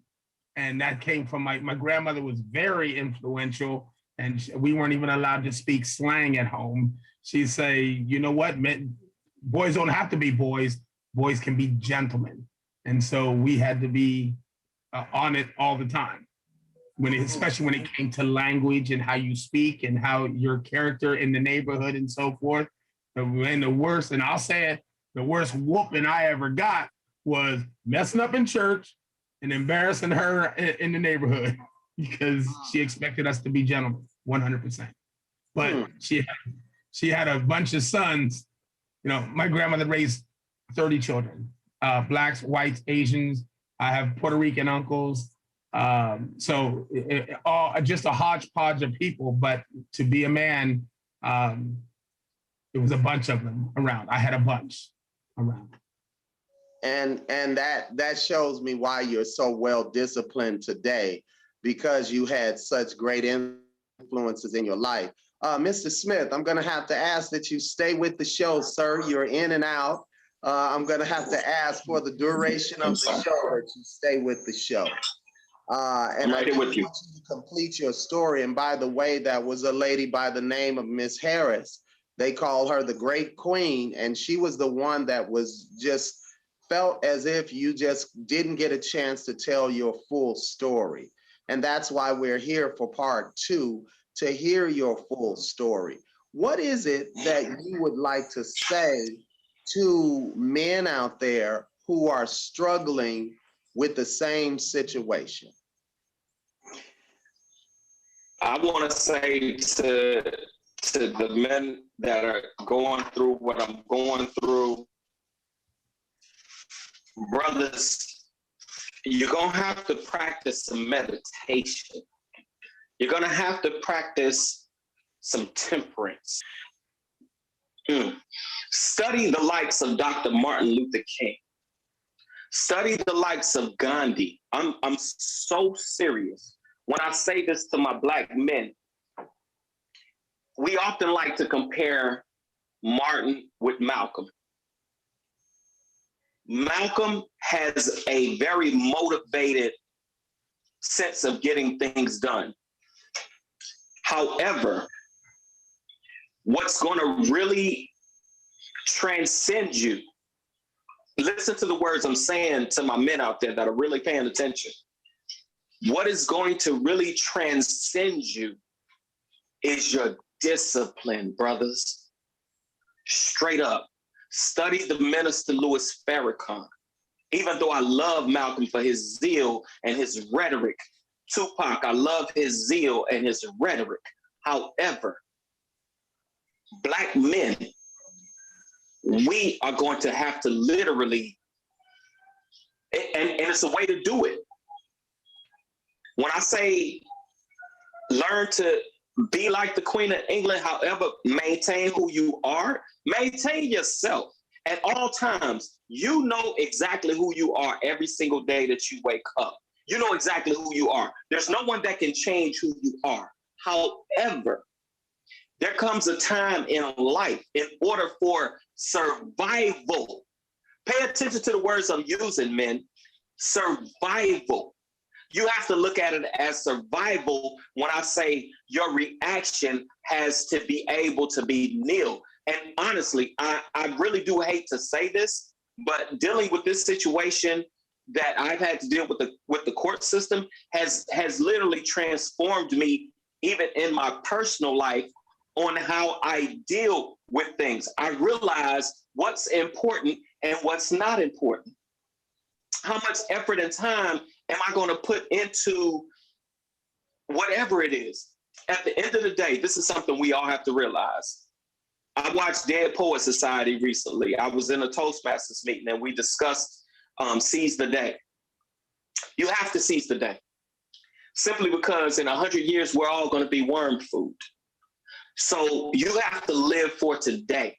And that came from my grandmother was very influential, and we weren't even allowed to speak slang at home. She'd say, you know what, men, boys don't have to be boys. Boys can be gentlemen. And so we had to be on it all the time, especially when it came to language and how you speak and how your character in the neighborhood and so forth. And the worst, and I'll say it, the worst whooping I ever got was messing up in church and embarrassing her in the neighborhood because she expected us to be gentlemen, 100%. But she had a bunch of sons. My grandmother raised 30 children, Blacks, whites, Asians. I have Puerto Rican uncles. So just a hodgepodge of people, but to be a man, it was a bunch of them around. I had a bunch around. And that shows me why you're so well disciplined today, because you had such great influences in your life. Mr. Smith, I'm going to have to ask that you stay with the show, sir. You're in and out. I'm going to have to ask for the duration of the show that you stay with the show. And I want you to complete your story. And by the way, that was a lady by the name of Miss Harris. They call her the Great Queen, and she was the one that was just felt as if you just didn't get a chance to tell your full story. And that's why we're here for part 2, to hear your full story. What is it that you would like to say to men out there who are struggling with the same situation? I want to say to the men that are going through what I'm going through, brothers, you're going to have to practice some meditation. You're going to have to practice some temperance. Study the likes of Dr. Martin Luther King. Study the likes of Gandhi. I'm so serious. When I say this to my Black men, we often like to compare Martin with Malcolm. Malcolm has a very motivated sense of getting things done. However, what's going to really transcend you, listen to the words I'm saying to my men out there that are really paying attention. What is going to really transcend you is your discipline, brothers. Straight up. Study the minister Louis Farrakhan. Even though I love Malcolm for his zeal and his rhetoric, Tupac, I love his zeal and his rhetoric. However, Black men, we are going to have to literally, and it's a way to do it. When I say learn to be like the Queen of England, however, maintain who you are, maintain yourself at all times. You know exactly who you are every single day that you wake up. You know exactly who you are. There's no one that can change who you are. However, there comes a time in life in order for survival. Pay attention to the words I'm using, men. Survival. You have to look at it as survival when I say your reaction has to be able to be nil. And honestly, I really do hate to say this, but dealing with this situation that I've had to deal with the court system has literally transformed me, even in my personal life, on how I deal with things. I realize what's important and what's not important. How much effort and time am I going to put into whatever it is? At the end of the day, this is something we all have to realize. I watched Dead Poets Society recently. I was in a Toastmasters meeting and we discussed seize the day. You have to seize the day. Simply because in 100 years, we're all going to be worm food. So you have to live for today,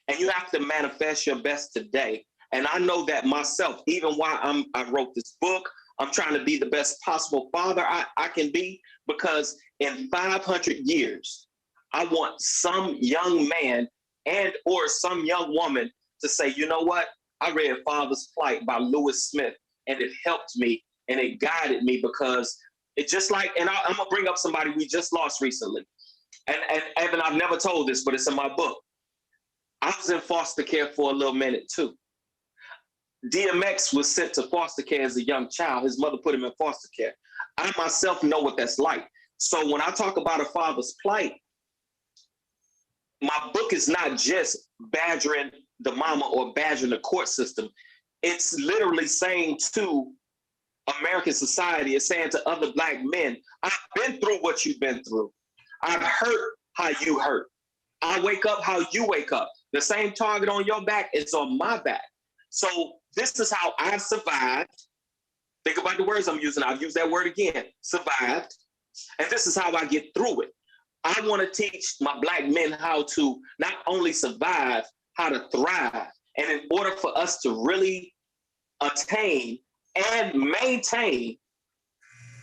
and you have to manifest your best today. And I know that myself, even while I wrote this book, I'm trying to be the best possible father I can be, because in 500 years, I want some young man and or some young woman to say, you know what? I read Father's Plight by Lewis Smith, and it helped me and it guided me, because it just like, and I'm gonna bring up somebody we just lost recently. And Evan, I've never told this, but it's in my book. I was in foster care for a little minute too. DMX was sent to foster care as a young child. His mother put him in foster care. I myself know what that's like. So when I talk about a father's plight, my book is not just badgering the mama or badgering the court system. It's literally saying to American society, it's saying to other Black men, I've been through what you've been through. I've hurt how you hurt. I wake up how you wake up. The same target on your back is on my back. So this is how I survived. Think about the words I'm using. I've used that word again, survived. And this is how I get through it. I want to teach my Black men how to not only survive, how to thrive. And in order for us to really attain and maintain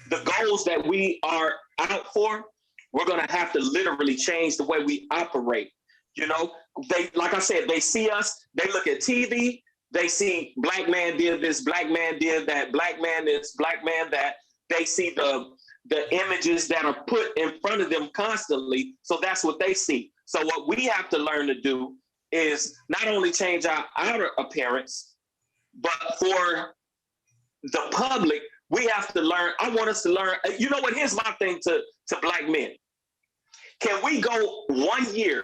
the goals that we are out for, we're going to have to literally change the way we operate. You know, they, like I said, they see us, they look at TV, they see Black man did this, Black man did that, Black man this, Black man that. They see the images that are put in front of them constantly. So that's what they see. So what we have to learn to do is not only change our outer appearance, but for the public, we have to learn. I want us to learn. You know what? Here's my thing to Black men. Can we go 1 year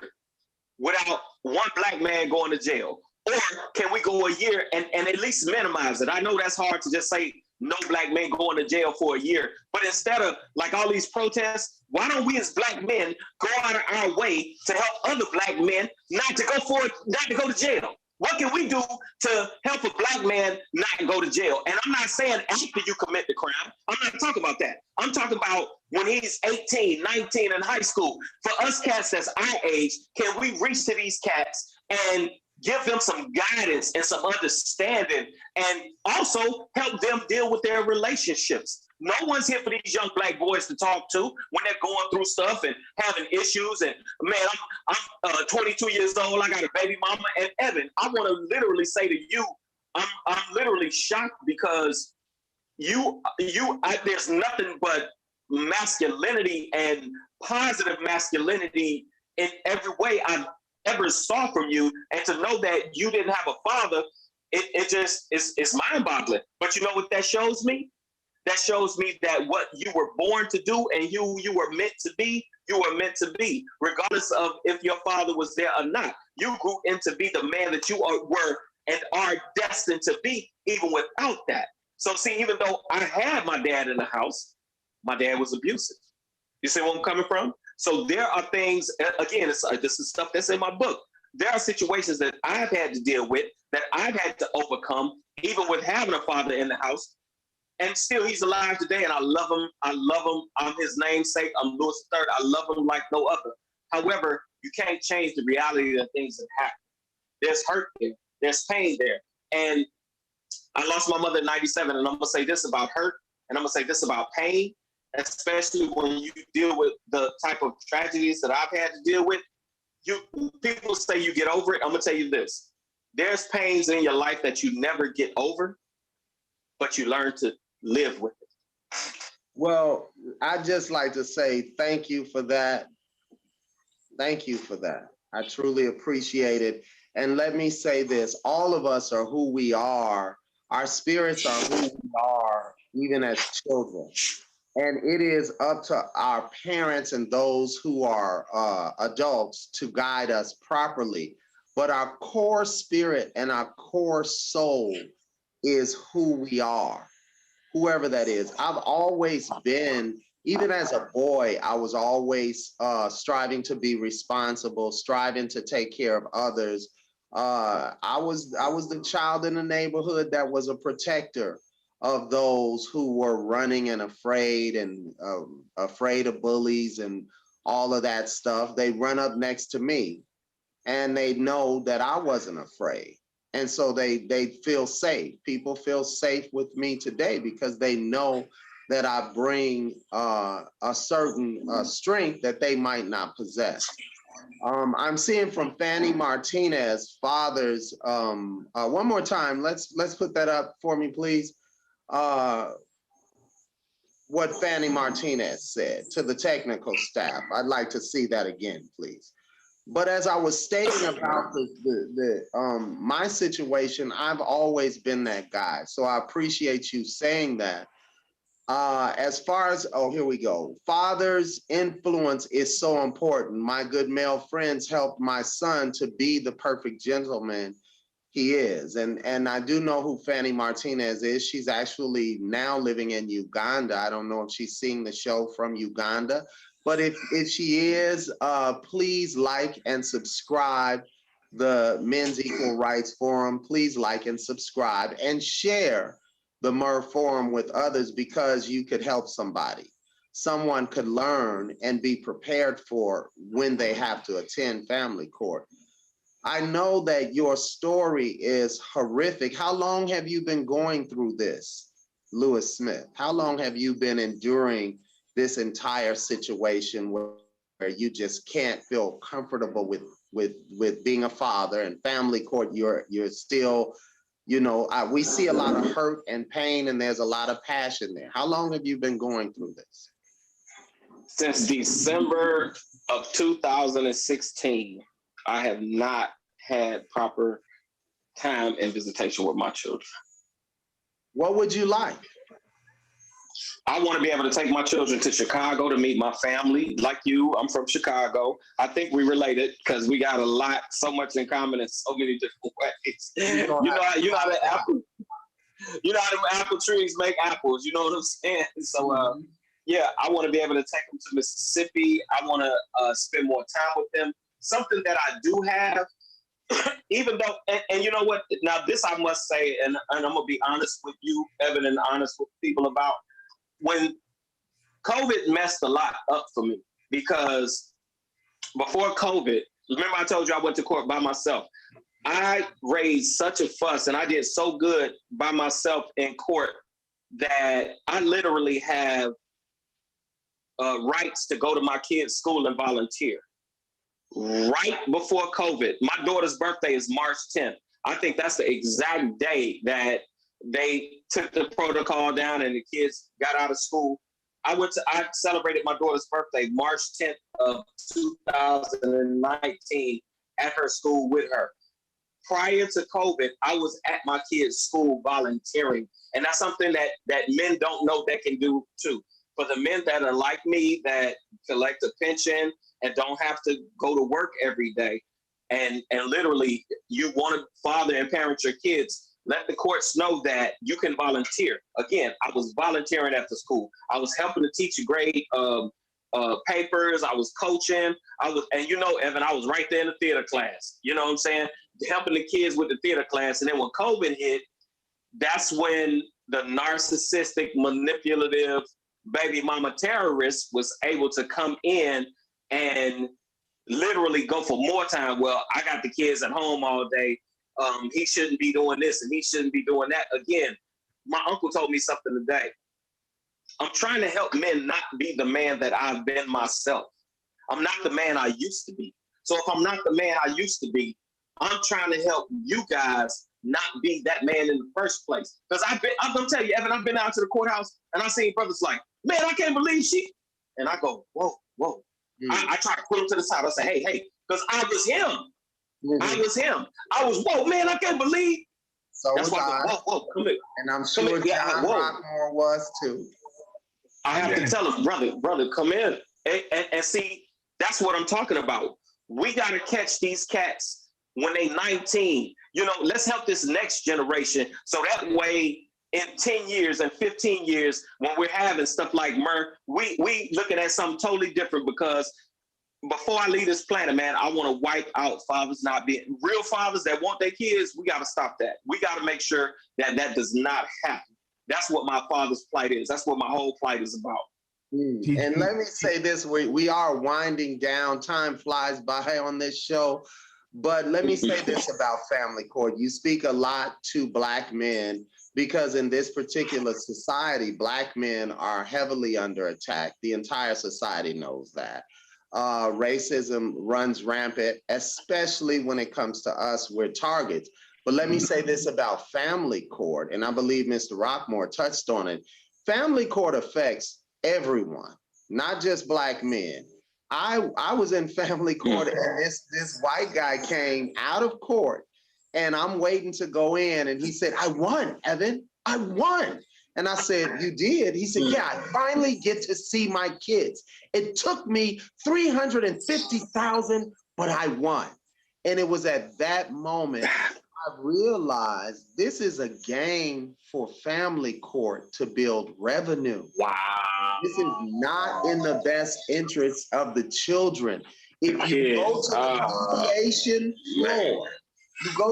without one Black man going to jail? Or can we go a year and at least minimize it? I know that's hard to just say no Black men going to jail for a year. But instead of like all these protests, why don't we as Black men go out of our way to help other Black men not to go to jail? What can we do to help a Black man not go to jail? And I'm not saying after you commit the crime. I'm not talking about that. I'm talking about when he's 18, 19 in high school. For us cats that's our age, can we reach to these cats and give them some guidance and some understanding, and also help them deal with their relationships? No one's here for these young Black boys to talk to when they're going through stuff and having issues. And man, I'm 22 years old. I got a baby mama. And Evan, I want to literally say to you, I'm literally shocked, because there's nothing but masculinity and positive masculinity in every way I've ever saw from you. And to know that you didn't have a father, it's mind-boggling. But you know what that shows me? That shows me that what you were born to do and who you were meant to be, you were meant to be, regardless of if your father was there or not. You grew into be the man that you were and are destined to be, even without that. So see, even though I had my dad in the house, my dad was abusive. You see where I'm coming from? So there are things, again, this is stuff that's in my book. There are situations that I've had to deal with, that I've had to overcome, even with having a father in the house. And still, he's alive today, and I love him. I love him. I'm his namesake. I'm Louis III. I love him like no other. However, you can't change the reality of things that happen. There's hurt there. There's pain there. And I lost my mother in 97, and I'm going to say this about hurt, and I'm going to say this about pain, especially when you deal with the type of tragedies that I've had to deal with. People say you get over it. I'm going to tell you this. There's pains in your life that you never get over, but you learn to live with it. Well, I'd just like to say thank you for that. Thank you for that. I truly appreciate it. And let me say this, all of us are who we are. Our spirits are who we are, even as children. And it is up to our parents and those who are adults to guide us properly. But our core spirit and our core soul is who we are, whoever that is. I've always been, even as a boy, I was always striving to be responsible, striving to take care of others. I was the child in the neighborhood that was a protector of those who were running and afraid of bullies and all of that stuff. They run up next to me and they know that I wasn't afraid. And so they feel safe. People feel safe with me today because they know that I bring a certain strength that they might not possess. I'm seeing from Fanny Martinez, Fathers. One more time, let's put that up for me, please. What Fanny Martinez said to the technical staff. I'd like to see that again, please. But as I was stating about my situation, I've always been that guy. So I appreciate you saying that. As far as, here we go. Father's influence is so important. My good male friends helped my son to be the perfect gentleman he is. And I do know who Fanny Martinez is. She's actually now living in Uganda. I don't know if she's seeing the show from Uganda. But if she is, please like and subscribe the Men's Equal Rights Forum. Please like and subscribe and share the M.E.R Forum with others because you could help somebody. Someone could learn and be prepared for when they have to attend family court. I know that your story is horrific. How long have you been going through this, Lewis Smith? How long have you been enduring this entire situation where you just can't feel comfortable with being a father and family court? You're still, we see a lot of hurt and pain, and there's a lot of passion there. How long have you been going through this? Since December of 2016, I have not had proper time and visitation with my children. What would you like? I want to be able to take my children to Chicago to meet my family. Like you, I'm from Chicago. I think we related because we got so much in common in so many different ways. You know how the apple trees make apples. You know what I'm saying? So, yeah, I want to be able to take them to Mississippi. I want to spend more time with them. Something that I do have, even though, and you know what? Now, this I must say, and I'm going to be honest with you, Evan, and honest with people about. When COVID messed a lot up for me, because before COVID, remember I told you I went to court by myself. I raised such a fuss and I did so good by myself in court that I literally have rights to go to my kids' school and volunteer. Right before COVID, my daughter's birthday is March 10th. I think that's the exact day that they took the protocol down and the kids got out of school. I celebrated my daughter's birthday, March 10th of 2019 at her school with her. prior to COVID, I was at my kids' school volunteering. And that's something that men don't know they can do too. For the men that are like me, that collect a pension and don't have to go to work every day, and literally you want to father and parent your kids, let the courts know that you can volunteer. Again, I was volunteering at the school. I was helping to teach grade papers. I was coaching. And Evan, I was right there in the theater class. You know what I'm saying? Helping the kids with the theater class. And then when COVID hit, that's when the narcissistic, manipulative baby mama terrorist was able to come in and literally go for more time. Well, I got the kids at home all day. He shouldn't be doing this and he shouldn't be doing that. Again, my uncle told me something today. I'm trying to help men not be the man that I've been myself. I'm not the man I used to be. So if I'm not the man I used to be, I'm trying to help you guys not be that man in the first place. Because I'm gonna tell you, Evan, I've been out to the courthouse and I seen brothers like, man, I can't believe she. And I go, whoa. I try to put him to the side. I say, hey, because I was him. I was him. I was, whoa, man, I can't believe. So that's was why I. Whoa, come here. And I'm sure John Rockmore was too. I have to tell him, brother, come in. And see, that's what I'm talking about. We got to catch these cats when they 19. Let's help this next generation. So that way, in 10 years and 15 years, when we're having stuff like M.E.R, we looking at something totally different. Because before I leave this planet, man, I want to wipe out fathers not being real fathers that want their kids. We got to stop that. We got to make sure that does not happen. That's what my father's plight is. That's what my whole plight is about. And let me say this, we are winding down. Time flies by on this show. But let me say this about family court. You speak a lot to Black men because in this particular society, Black men are heavily under attack. The entire society knows that. Racism runs rampant, especially when it comes to us. We're targets. But let me say this about family court, and I believe Mr. Rockmore touched on it. Family court affects everyone, not just Black men. I was in family court and this white guy came out of court and I'm waiting to go in and he said, I won, Evan, I won. And I said, you did? He said, yeah, I finally get to see my kids. It took me $350,000, but I won. And it was at that moment I realized this is a game for family court to build revenue. Wow. This is not in the best interest of the children. If you go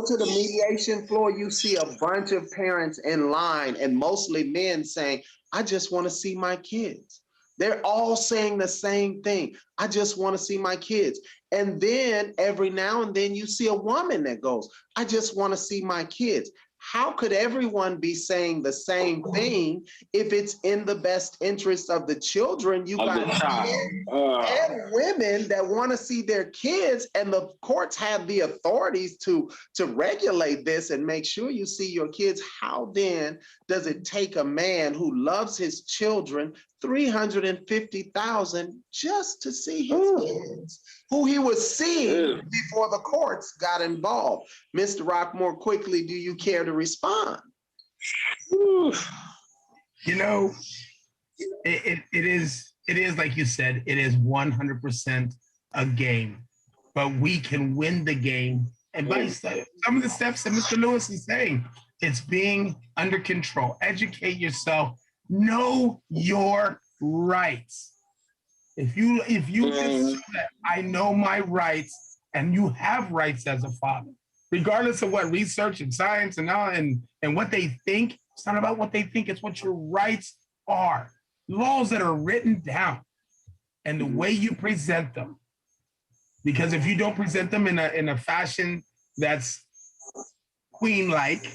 to the mediation floor, you see a bunch of parents in line and mostly men saying, I just want to see my kids. They're all saying the same thing. I just want to see my kids. And then every now and then you see a woman that goes, I just want to see my kids. How could everyone be saying the same thing if it's in the best interest of the children? You got men and women that want to see their kids, and the courts have the authorities to regulate this and make sure you see your kids. How then does it take a man who loves his children $350,000 just to see his kids, who he was seeing before the courts got involved? Mr. Rockmore, quickly, do you care to respond? It is like you said, it is 100% a game, but we can win the game. And by some of the steps that Mr. Lewis is saying, it's being under control. Educate yourself. Know your rights. If you just show that I know my rights, and you have rights as a father, regardless of what research and science and what they think. It's not about what they think, it's what your rights are. Laws that are written down and the way you present them. Because if you don't present them in a fashion that's queen-like,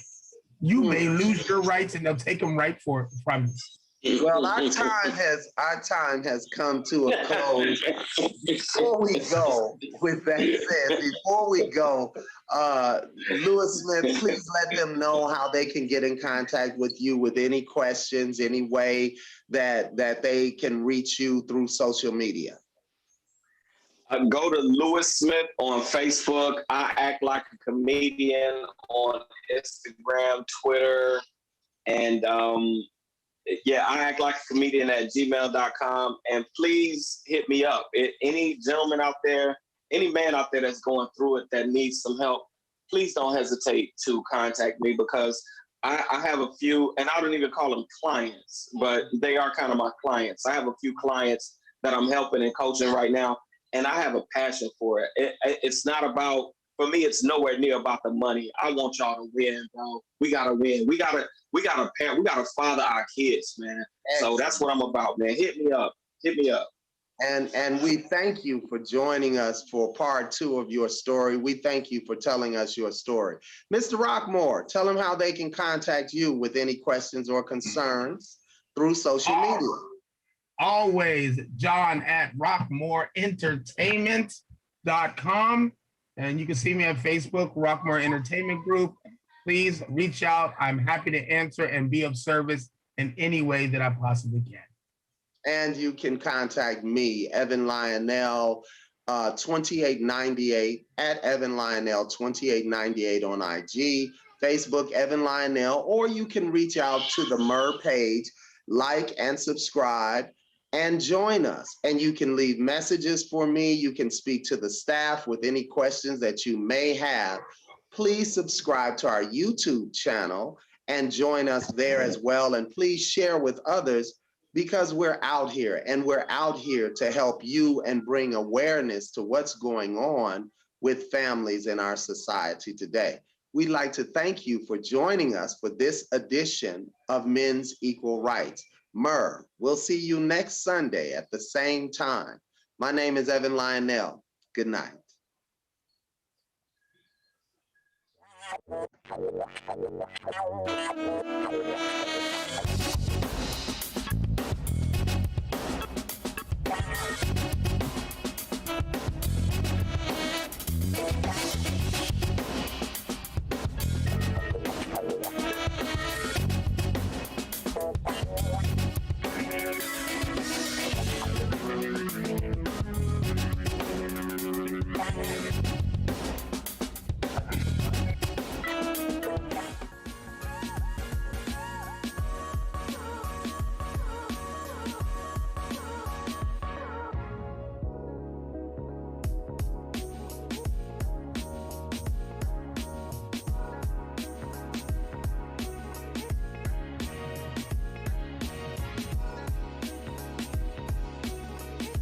you may lose your rights and they'll take them right from you. Well, our time has come to a close. Before we go, with that said, Lewis Smith, please let them know how they can get in contact with you with any questions, any way that they can reach you through social media. Go to Lewis Smith on Facebook. I Act Like a Comedian on Instagram, Twitter, and yeah, I Act Like a Comedian at gmail.com. And please hit me up. Any gentleman out there, any man out there that's going through it that needs some help, please don't hesitate to contact me, because I have a few, and I don't even call them clients, but they are kind of my clients. I have a few clients that I'm helping and coaching right now, and I have a passion for it. It's not about, for me, it's nowhere near about the money. I want y'all to win, bro. We gotta win. We gotta parent. We gotta father our kids, man. Excellent. So that's what I'm about, man. Hit me up. Hit me up. And we thank you for joining us for part 2 of your story. We thank you for telling us your story. Mr. Rockmore, tell them how they can contact you with any questions or concerns through social media. Always, John at rockmoreentertainment.com. And you can see me on Facebook, Rockmore Entertainment Group. Please reach out. I'm happy to answer and be of service in any way that I possibly can. And you can contact me, Evan Lionel, 2898 at Evan Lionel 2898 on IG, Facebook, Evan Lionel, or you can reach out to the M.E.R page, like and subscribe, and join us. And you can leave messages for me. You can speak to the staff with any questions that you may have. Please subscribe to our YouTube channel and join us there as well. And please share with others, because we're out here, and we're out here to help you and bring awareness to what's going on with families in our society today. We'd like to thank you for joining us for this edition of Men's Equal Rights. M.E.R, we'll see you next Sunday at the same time. My name is Evan Lionel. Good night.